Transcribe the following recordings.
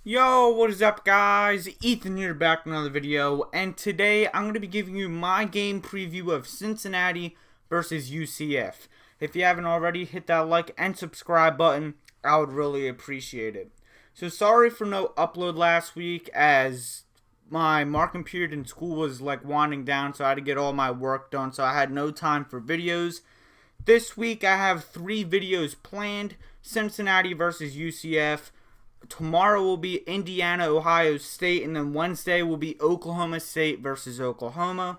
Yo, what is up guys? Ethan here back with another video, and today I'm going to be giving you my game preview of Cincinnati versus UCF. If you haven't already, hit that like and subscribe button. I would really appreciate it. So sorry for no upload last week, as my marking period in school was winding down, so I had to get all my work done, so I had no time for videos. This week I have 3 videos planned: Cincinnati versus UCF. Tomorrow will be Indiana, Ohio State, and then Wednesday will be Oklahoma State versus Oklahoma.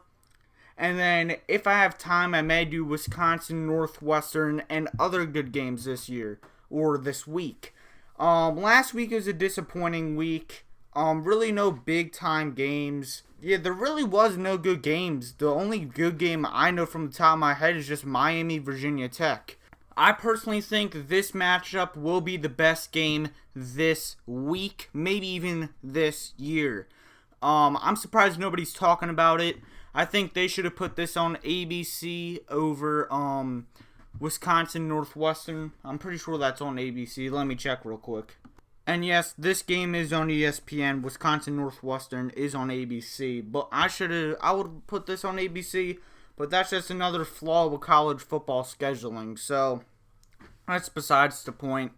And then if I have time, I may do Wisconsin, Northwestern, and other good games this year, or this week. Last week was a disappointing week. Really no big time games. Yeah, there really was no good games. The only good game I know from the top of my head is just Miami, Virginia Tech. I personally think this matchup will be the best game this week, maybe even this year. I'm surprised nobody's talking about it. I think they should have put this on ABC over Wisconsin Northwestern. I'm pretty sure that's on ABC. Let me check real quick. And yes, this game is on ESPN. Wisconsin Northwestern is on ABC. But I would put this on ABC. But that's just another flaw with college football scheduling. So that's besides the point.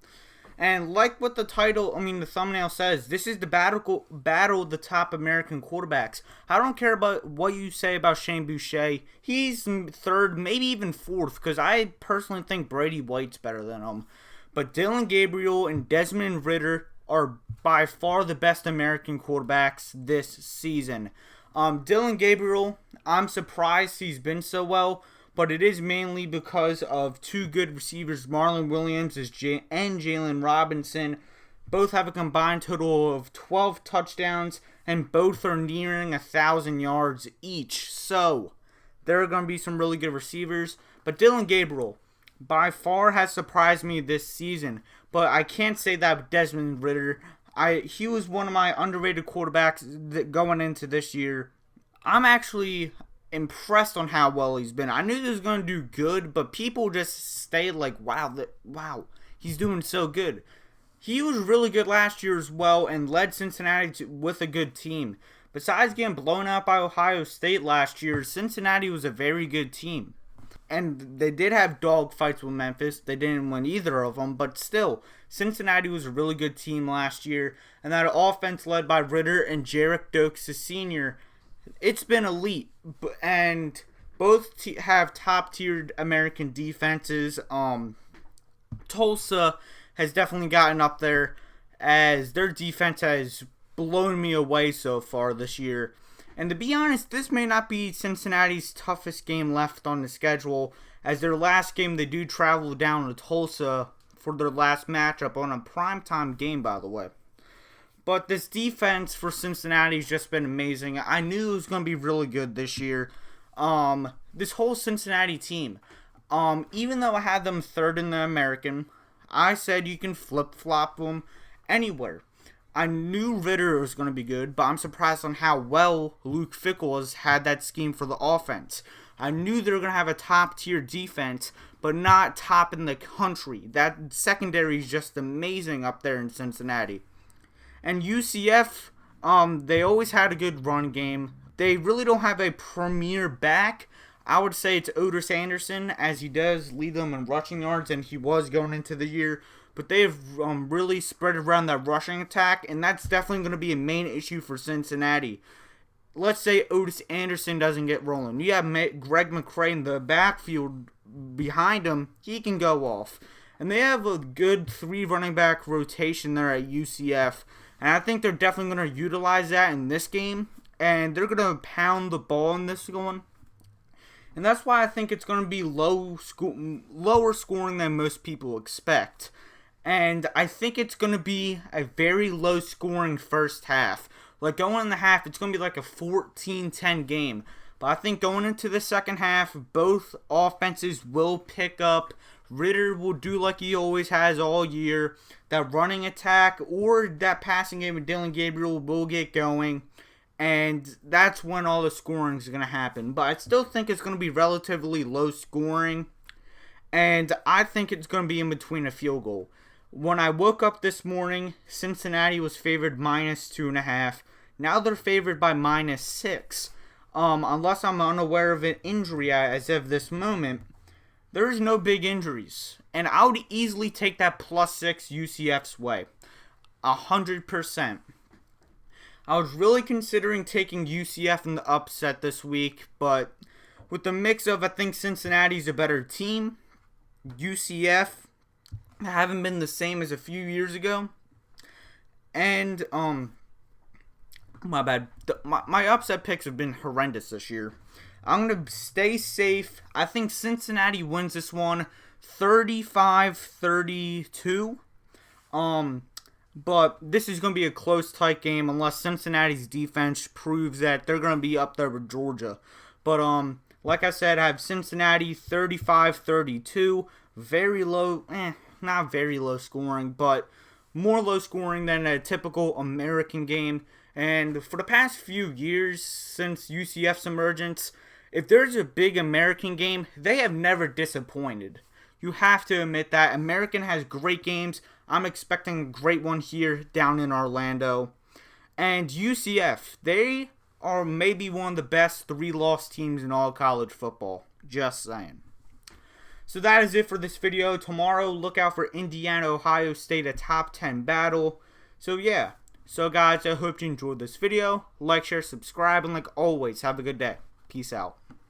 And like what the thumbnail says, this is the battle of the top American quarterbacks. I don't care about what you say about Shane Boucher. He's third, maybe even fourth, because I personally think Brady White's better than him. But Dillon Gabriel and Desmond Ridder are by far the best American quarterbacks this season. Dillon Gabriel, I'm surprised he's been so well, but it is mainly because of 2 good receivers, Marlon Williams and Jalen Robinson. Both have a combined total of 12 touchdowns, and both are nearing 1,000 yards each. So there are going to be some really good receivers. But Dillon Gabriel by far has surprised me this season. But I can't say that with Desmond Ridder. He was one of my underrated quarterbacks going into this year. I'm actually impressed on how well he's been. I knew he was going to do good, but people just stayed like, wow, he's doing so good. He was really good last year as well and led Cincinnati with a good team. Besides getting blown out by Ohio State last year, Cincinnati was a very good team. And they did have dog fights with Memphis. They didn't win either of them, but still, Cincinnati was a really good team last year. And that offense led by Ridder and Jarek Dokes Sr., it's been elite. And both have top-tiered American defenses. Tulsa has definitely gotten up there, as their defense has blown me away so far this year. And to be honest, this may not be Cincinnati's toughest game left on the schedule, as their last game they do travel down to Tulsa for their last matchup on a primetime game, by the way. But this defense for Cincinnati has just been amazing. I knew it was going to be really good this year. This whole Cincinnati team, even though I had them third in the American, I said you can flip-flop them anywhere. I knew Ridder was going to be good, but I'm surprised on how well Luke Fickell has had that scheme for the offense. I knew they were going to have a top-tier defense, but not top in the country. That secondary is just amazing up there in Cincinnati. And UCF, they always had a good run game. They really don't have a premier back. I would say it's Otis Anderson, as he does lead them in rushing yards, and he was going into the year. But they've really spread around that rushing attack, and that's definitely going to be a main issue for Cincinnati. Let's say Otis Anderson doesn't get rolling. You have Greg McCray in the backfield behind him. He can go off. And they have a good 3 running back rotation there at UCF. And I think they're definitely going to utilize that in this game. And they're going to pound the ball in this one. And that's why I think it's going to be lower scoring than most people expect. And I think it's going to be a very low scoring first half. Like going in the half, it's going to be like a 14-10 game. But I think going into the second half, both offenses will pick up. Ridder will do like he always has all year. That running attack or that passing game with Dillon Gabriel will get going. And that's when all the scoring is going to happen. But I still think it's going to be relatively low scoring. And I think it's going to be in between a field goal. When I woke up this morning, Cincinnati was favored -2.5. Now they're favored by -6. Unless I'm unaware of an injury as of this moment, there is no big injuries. And I would easily take that +6 UCF's way. 100%. I was really considering taking UCF in the upset this week, but with the mix of, I think Cincinnati's a better team, UCF haven't been the same as a few years ago, and my bad, my upset picks have been horrendous this year. I'm going to stay safe. I think Cincinnati wins this one 35-32. But this is going to be a close, tight game unless Cincinnati's defense proves that they're going to be up there with Georgia. But like I said, I have Cincinnati 35-32. Very low, not very low scoring, but more low scoring than a typical American game. And for the past few years since UCF's emergence, if there's a big American game, they have never disappointed. You have to admit that American has great games. I'm expecting a great one here down in Orlando. And UCF, they are maybe one of the best 3-loss teams in all college football. Just saying. So that is it for this video. Tomorrow, look out for Indiana-Ohio State, a top 10 battle. So yeah. So guys, I hope you enjoyed this video. Like, share, subscribe, and like always, have a good day. Peace out.